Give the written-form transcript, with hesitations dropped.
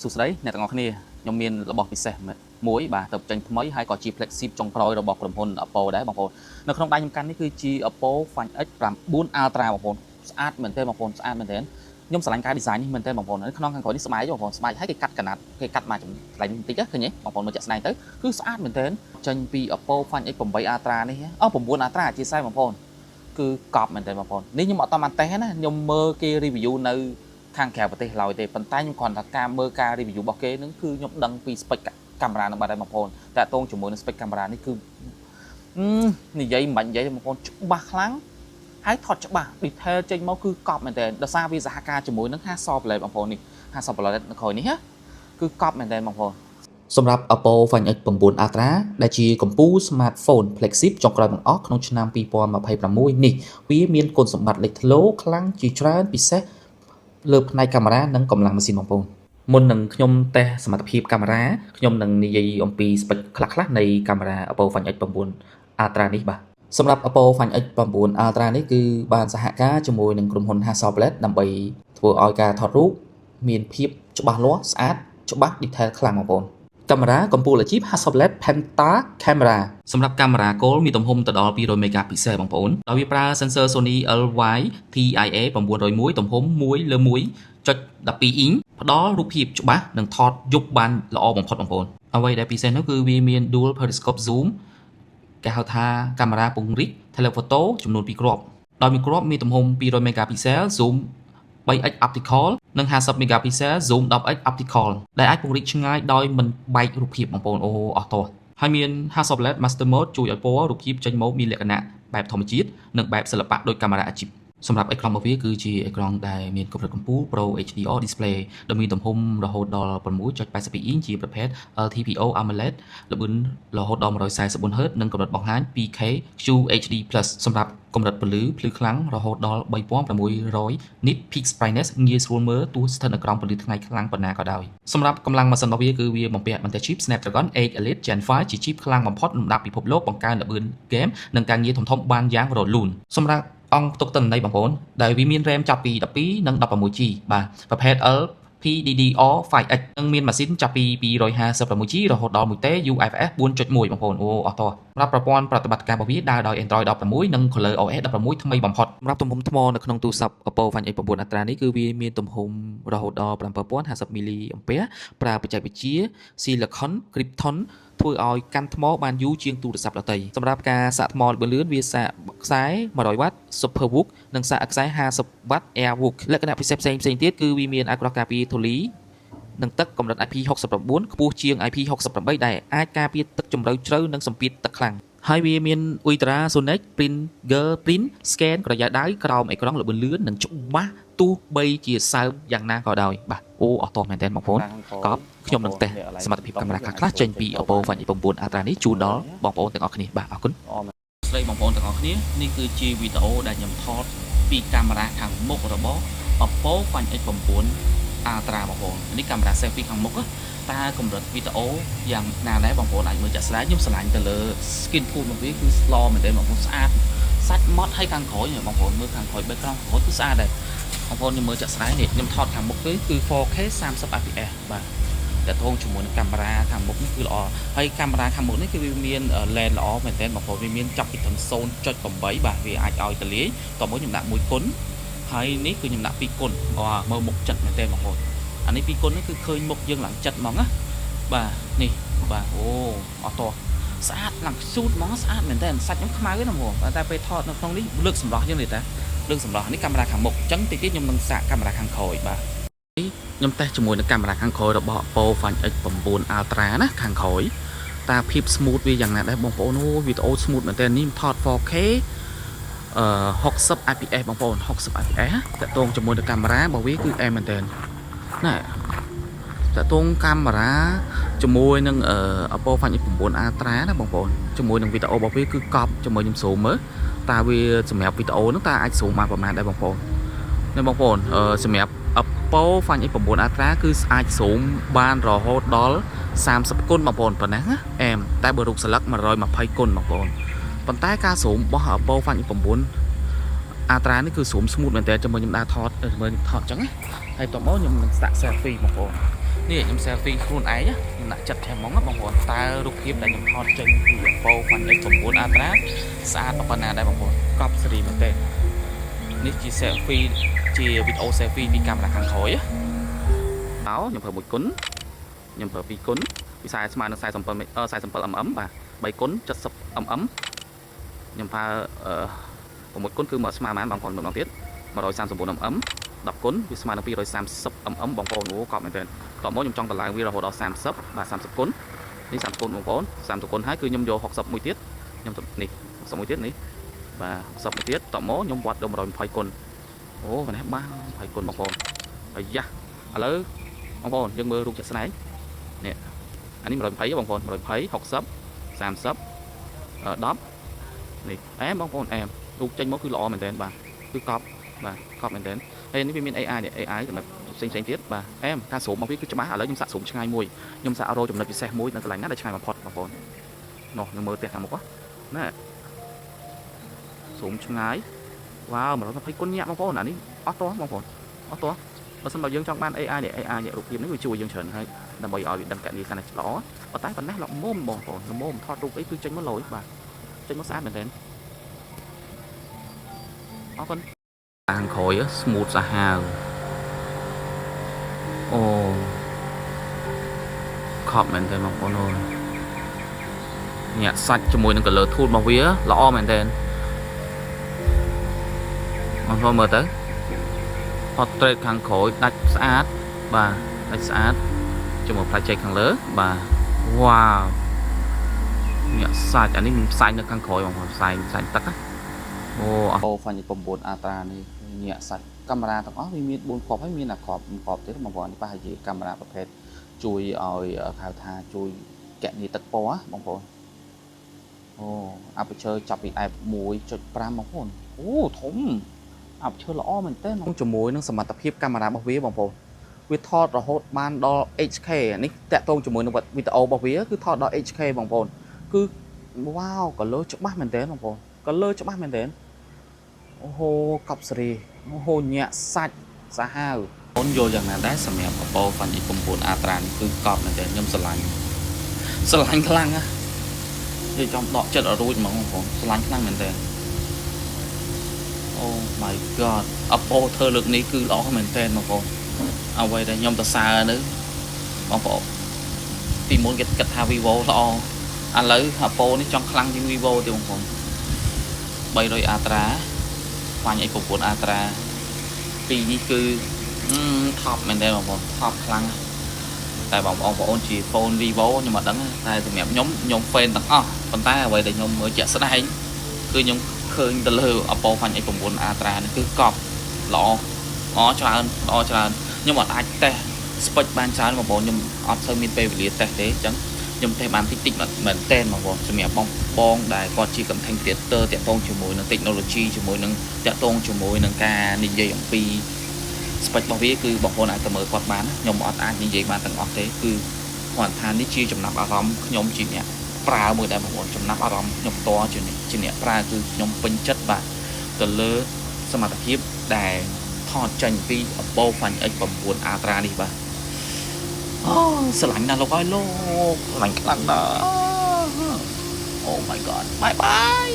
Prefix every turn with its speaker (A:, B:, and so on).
A: សួស្តីអ្នកទាំងអស់គ្នាខ្ញុំមានរបស់ពិសេសមួយបាទទៅចេញថ្មីហើយក៏ជា flagship ចុងក្រោយរបស់ក្រុមហ៊ុន Oppo ដែរបងប្អូននៅក្នុងដៃខ្ញុំកាន់នេះគឺជា Oppo Find X 9 Ultra បងប្អូនស្អាតមែនទែនបងប្អូនស្អាតមែនទែនខ្ញុំឆ្លាញ់ការ design នេះមែនទែនបងប្អូនក្នុងខាងក្រោយនេះស្បែកបងប្អូនស្បែកហើយគេកាត់កណាត់គេកាត់មកចម្លែកបន្តិចឃើញទេបងប្អូនមើលចាក់ស្ដែងទៅគឺស្អាតមែនទែនចេញពី Oppo Find X 8 Ultra នេះ9 Ultra ជាខ្សែបងប្អូនគឺកប់មែនទែនបងប្អូននេះខ្ញុំអត់តបានតេស្តណាខ្ញុំមើលគេ review នៅខាងក្រៅប្រទេសឡើយទេប៉ុន្តែខ្ញុំគ្រាន់តែការមើលការ review របស់គេនឹងគឺខ្ញុំដឹងពី spec កាមេរ៉ានឹងបាត់ហើយបងប្អូនតែតងជាមួយនឹង spec កាមេរ៉ានេះគឺនិយាយមិននិយាយទេបងប្អូនច្បាស់ខ្លាំងហើយថតច្បាស់ detail ចេញមកគឺកប់មែនតើដោយសារវាសហការជាមួយនឹង Hasselblad ប្លែតបងប្អូននេះ Hasselblad នៅក្រោយនេះគឺកប់មែនតើបងប្អូនសម្រាប់ Oppo Find X 9 Ultra ដែលជាកម្ពុជា smartphone flagship ចុងក្រោយបង្អស់ក្នុងឆ្នាំ2026នេះវាមានគុណសម្បត្តិលេចធ្លោខ្លាំងជាច្រើនពិសេសលើផ្នែកកាមេរ៉ានិងកម្លាំងម៉ាស៊ីនបងប្អូនមុននឹងខ្ញុំតេស្តសមត្ថភាពកាមេរ៉ាខ្ញុំនឹងនិយាយអំពី spec ខ្លះៗនៃកាមេរ៉ា Oppo Find X 9 Ultra នេះបាទសម្រាប់ Oppo Find X 9 Ultra នេះគឺបានសហការជាមួយនឹងក្រុមហ៊ុន Hasselblad ដើម្បីធ្វើឲ្យការថតរូបមានភាពច្បាស់លាស់ស្អាតច្បាស់ detail ខ្លាំងបងប្អូនកាមេរ៉ាកម្ពុជាអាជីព Hasselblad Penta Camera សម្រាប់កាមេរ៉ាគោលមានទំហំទៅដល់200 megapixel បងប្អូនដោយវាប្រើ sensor Sony LY-TIA 901ទំហំ1លើ1.12 អ៊ីងផ្ដល់រូបភាពច្បាស់និងថតយប់បានល្អបំផុតបងប្អូនអ្វីដែលពិសេសនោះគឺវាមាន dual periscope zoom គេហៅថាកាមេរ៉ាពង្រីក telephoto ចំនួន2គ្រាប់ដោយមួយគ្រាប់មានទំហំ200 megapixel zoom 3x optical និង50 megapixel zoom 10x optical ដែលអាចពង្រីកឆ្ងាយដោយមិនបែករូបភាពបងប្អូនអូអស់តោះហើយមាន Hasselblad Master Mode ជួយឲ្យពណ៌រូបភាពចេញមកមានលក្ខណៈបែបធម្មជាតិនិងបែបសិល្បៈដោយកាមេរ៉ាអាជីពសម្រាប់អេក្រង់របស់វាគឺជាអេក្រង់ដែលមានកម្រិតកម្ពស់ Pro HDR display ដែលមានទំហំរហូតដល់ 6.82 អ៊ីងជាប្រភេទ LTPO AMOLED ល្បឿនរហូតដល់ 144Hz និងកម្រិតបង្ហាញ 2K QHD+ សម្រាប់កម្រិតពន្លឺភ្លឺខ្លាំងរហូតដល់ 3600 nit peak brightness ងាយស្រួលមើលទោះស្ថិតនៅក្រោមពន្លឺថ្ងៃខ្លាំងប៉ុណ្ណាក៏ដោយសម្រាប់កម្លាំងម៉ាស៊ីនរបស់វាគឺវាបំពាក់បន្ទះ chip Snapdragon 8 Elite Gen 5ជា chip ខ្លាំងបំផុតលំដាប់ពិភពលោកបង្កើនល្បឿន game និងការងារធំៗបានយ៉ាងរលូនសម្រាប់អង្គផ្ទុកទិន្នន័យបងប្អូនដែលវាមាន RAM ចាប់ពី12និង 16GB បាទប្រភេទ LPDDR5X និងមានម៉ាស៊ីនចាប់ពី 256GB រហូតដល់ 1TB UFS 4.1 បងប្អូនអូអស់តោះសម្រាប់ប្រព័ន្ធប្រតិបត្តិការរបស់វាដើរដោយ Android 16និង ColorOS 16ថ្មីបំផុតសម្រាប់ទំហំថ្មនៅក្នុងទូរស័ព្ទ Oppo Find X 9 Ultra នេះគឺវាមានទំហំរហូតដល់ 7050 mAh ប្រើបច្ចេកវិទ្យា Silicon Krypton ធ្វើឲ្យកាន់ថ្មបានយូរជាងទូរស័ព្ទដទៃសម្រាប់ការសាកថ្មល្បឿនលឿនវាសាកខ្សែ 100W SuperVOOC និងសាកខ្សែ 50W AirVOOC លក្ខណៈពិសេសផ្សេងទៀតគឺវាមានអក្សរការពារធូលីនិងទឹកកម្រិត IP69 ខ្ពស់ជាង IP68 ដែលអាចការពារទឹកជម្រៅជ្រៅនិងសម្ពាធទឹកខ្លាំងហើយវាមាន Ultrasonic Fingerprint Scan ក្រយ៉ាដៃក្រោមអេក្រង់ល្បឿនលឿននិងច្បាស់ទោះបីជាសើមយ៉ាងណាក៏ដោយបាទអូអស់តោះមែនតើបងប្អូនកប់ខ្ញុំនឹងតេស្តសមត្ថភាពកាមេរ៉ាខ្លះចេញពី Oppo Find X 9 Ultra នេះជូនដល់បងប្អូនទាំងអស់គ្នាបាទអរគុណស្ដីបងប្អូនទាំងអស់គ្នានេះគឺជាវីដេអូដែលខ្ញុំថតពីកាមេរ៉ាខាងមុខរបស់ Oppo Find X 9 Ultra បងប្អូននេះកាមេរ៉ា selfie ខាងមុខតើកម្រិតវីដេអូយ៉ាងណាដែរបងប្អូនអាចមើលចាក់ស្ដែងខ្ញុំឆ្លាញ់ទៅលើ skin tone របស់វាគឺ slow មែនទេបងប្អូនស្អាតសាច់ម៉ត់ហើយខាងក្រោយបងប្អូនមើលខាងក្រោយ background ក្រោយគឺស្អាតដែរបងប្អូនខ្ញុំមើលចាក់ស្ដែងនេះខ្ញុំថតខាងមុខគឺ 4K 30fps បាទតែថងជាមួយនឹងកាមេរ៉ាខាងមុខនេះគឺល្អហើយកាមេរ៉ាខាងមុខនេះគឺវាមាន lens ល្អមែនទែនបងប្អូនវាមានចាប់ពីត្រឹម 0.8 បាទវាអាចឲ្យទលាយតោះមកខ្ញុំដាក់1គុណហើយនេះគឺខ្ញុំដាក់2គុណមើលមុខចិត្តមែនទែនបងប្អូនអានេះ2គុណនេះគឺឃើញមុខយើងឡើងចិត្តហ្មងណាបាទនេះបាទអូអត់តោះស្អាតឡើងស៊ូតហ្មងស្អាតមែនទែនសាច់ខ្ញុំខ្មៅណាស់ហ្មងតែពេលថតនៅក្នុងនេះលើកសម្រស់យើងនេះតាលើកសម្រស់នេះកាមេរ៉ាខាងមុខអញ្ចឹងតិចទៀតខ្ញុំនឹងសាកកាមេរ៉ាខាងក្រោយបាទខ្ញុំតេស្តជាមួយនឹងកាមេរ៉ាខាងក្រោយរបស់ Oppo Find X 9 Ultra ណាខាងក្រោយតើភាព smooth វាយ៉ាងណាដែរបងប្អូនអូវីដេអូ smooth មែនទែននេះថត 4K 60fps បងប្អូន 60fps តើតងជាមួយនឹងកាមេរ៉ារបស់វាគឺអែមមែនទែនណែតើតងកាមេរ៉ាជាមួយនឹងOppo Find X 9 Ultra ណាបងប្អូនជាមួយនឹងវីដេអូរបស់វាគឺកប់ជាមួយខ្ញុំស៊ូមមើលតើវាសម្រាប់វីដេអូហ្នឹងតើអាចស៊ូមបានប្រហែលដែរបងប្អូននេះបងប្អូនសម្រាប់ Oppo Find X 9 Ultra គឺអាចស៊ូមបានរហូតដល់30គុណបងប្អូនប៉ុណ្ណេះណាអែមតែបើរូបស្លឹក120គុណបងប្អូនប៉ុន្តែការស៊ូមរបស់ Oppo Find X 9 Ultra នេះគឺស៊ូម smooth មែនតើចាំមើលខ្ញុំដើរថតមើលខ្ញុំថតអញ្ចឹងហើយតោះមកខ្ញុំនឹងសាក់ selfie បងប្អូន នេះខ្ញុំ selfie ខ្លួនឯងខ្ញុំដាក់ចិត្តតែហ្មងបងប្អូនតើរូបភាពដែលខ្ញុំថតចេញពី Oppo Find X9 Ultra ស្អាតប៉ុណ្ណាដែរបងប្អូនកប់សេរីមែនទេនេះជា selfie ជាវីដេអូ selfie ពីកាមេរ៉ាខាងក្រោយខ្ញុំប្រើ1គុណខ្ញុំប្រើ2គុណពីខ្សែស្មើនឹង47 mm បាទ3គុណ70 mm ខ្ញុំប្រើ6គុណគឺមកស្មើប៉ុន្មានបងប្អូនម្ដងទៀត139 mm 10គុណវាស្មើនឹង230 mm បងប្អូនអូកប់មែនទែនតោះមកខ្ញុំចង់តម្លើងវារហូតដល់30បាទ30គុណនេះ30គុណបងប្អូន30គុណហើយគឺខ្ញុំយក60មួយទៀតខ្ញុំនេះ60មួយទៀតនេះបាទ60មួយទៀតតោះមកខ្ញុំវត្តដល់120គុណអូប៉ុណ្ណេះបាទ20គុណបងប្អូនអាយ៉ាឥឡូវបងប្អូនយើងមើលរូបជាក់ស្ដែងនេះអានេះ120បងប្អូន120 60 30 10នេះអែមបងប្អូនអែមរូបចេញមកគឺល្អមែនទែនបាទគឺកប់បាទកប់មែនទែនហើយនេះវាមាន AI នេះ AI សម្រាប់ផ្សេងទៀតបាទអែមការស្រូបមកវាគឺច្បាស់ឥឡូវខ្ញុំសាកស្រូបឆ្ងាយមួយខ្ញុំសាករកចំណុចពិសេសមួយនៅកន្លែងណាដែលឆ្ងាយបំផុតបងប្អូននោះខ្ញុំមើលផ្ទះខាងមុខណាស្រូបឆ្ងាយវ៉ាវ120គុណញាក់បងប្អូនអានេះអត់តោះបងប្អូនអត់តោះបើសិនបើយើងចង់បាន AI នេះ AI នេះរូបភាពនេះវាជួយយើងច្រើនហើយដើម្បីឲ្យវាដឹងកណនីកាន់តែល្អប៉ុន្តែប៉ុណ្ណេះល្មមបងប្អូនល្មមថតរូបអីគឺចេញមកលយបាទចេញមកស្អាតមែនទែនអរគុណខាងក្រោយ smooth សាហាវអូខប់មែនទែនបងប្អូនអូនញាក់សាច់ជាមួយនឹង color tool របស់វាល្អមែនទែនបងប្អូនមើលទៅ portrait ខាងក្រោយដាច់ស្អាតបាទដាច់ស្អាតជាមួយ project ខាងលើបាទវ៉ាវញាក់សាច់អានេះមានផ្សាយនៅខាងក្រោយបងប្អូនផ្សាយទឹកណាអូ Oppo Find X9 Ultra នេះញាក់សាច់កាមេរ៉ាទាំងអស់វាមាន4គ្រាប់ហើយមានអាគ្រាប់ទៀតបងប្អូននេះប្រហែលជាកាមេរ៉ាប្រភេទជួយឲ្យហៅថាជួយគណនាទឹកពណ៌បងប្អូនអូ aperture ចាប់ពី f1.5 បងប្អូនអូធំ aperture ល្អមែនទែនជាមួយនឹងសមត្ថភាពកាមេរ៉ារបស់វាបងប្អូនវាថតរហូតបានដល់ HK នេះតាក់ទងជាមួយនឹងវីដេអូរបស់វាគឺថតដល់ HK បងប្អូនគឺវ៉ាវ color ច្បាស់មែនទែនបងប្អូន color ច្បាស់មែនទែនអូហូកប់សេរីអូហូញាក់សាច់សាហាវអូនយល់យ៉ាងណាដែរសម្រាប់ Oppo Find X9 Ultra នេះគឺកប់មែនទែនខ្ញុំស្រឡាញ់ខ្លាំងណានិយាយចំដកចិត្តឲ្យរួចហ្មងបងប្អូនស្រឡាញ់ខ្លាំងមែនទែនអូ my god Oppo ធ្វើលើកនេះគឺល្អមែនទែនបងប្អូនអ្វីដែលខ្ញុំសរសើរទៅបងប្អូនពីមុនគេគិតថា Vivo ល្អឥឡូវ Oppo នេះចង់ខ្លាំងជាង Vivo ទេបងប្អូន300 Ultra Find X9 Ultra ពីនេះគឺtop មែនទេបងប្អូន top ខ្លាំងតែបងប្អូនជា phone Vivo ខ្ញុំអត់ដឹងតែសម្រាប់ខ្ញុំ fan ទាំងអស់ប៉ុន្តែអ្វីដែលខ្ញុំមើលជាក់ស្ដែងគឺខ្ញុំឃើញទៅលើ Oppo Find X9 Ultra នេះគឺកប់ល្អច្រើនខ្ញុំអត់អាចតេស្ត spec បានច្រើនបងប្អូនខ្ញុំអត់សូវមានពេលវេលាតេស្តទេអញ្ចឹងខ្ញុំតេស្តបានតិចមែនតែនបងប្អូនសម្រាប់បងដែលគាត់ជា content creator តាក់ទងជាមួយនឹង technology ជាមួយនឹងតាក់ទងជាមួយនឹងការនិយាយអំពី spec របស់វាគឺបងប្អូនអាចទៅមើលគាត់បានខ្ញុំអត់អាចនិយាយបានទាំងអស់ទេគឺគាត់ថានេះជាចំណាប់អារម្មណ៍ខ្ញុំជាអ្នកប្រើមួយដែរបងប្អូនចំណាប់អារម្មណ៍ខ្ញុំផ្ទាល់ជាអ្នកប្រើគឺខ្ញុំពេញចិត្តបាទទៅលើសមត្ថភាពដែលថតចេញពី Oppo Find X9 Ultra នេះបាទអូស្រឡាញ់ណាស់លោកអើយលោកស្រឡាញ់ខ្លាំងណាស់ Oh my god bye bye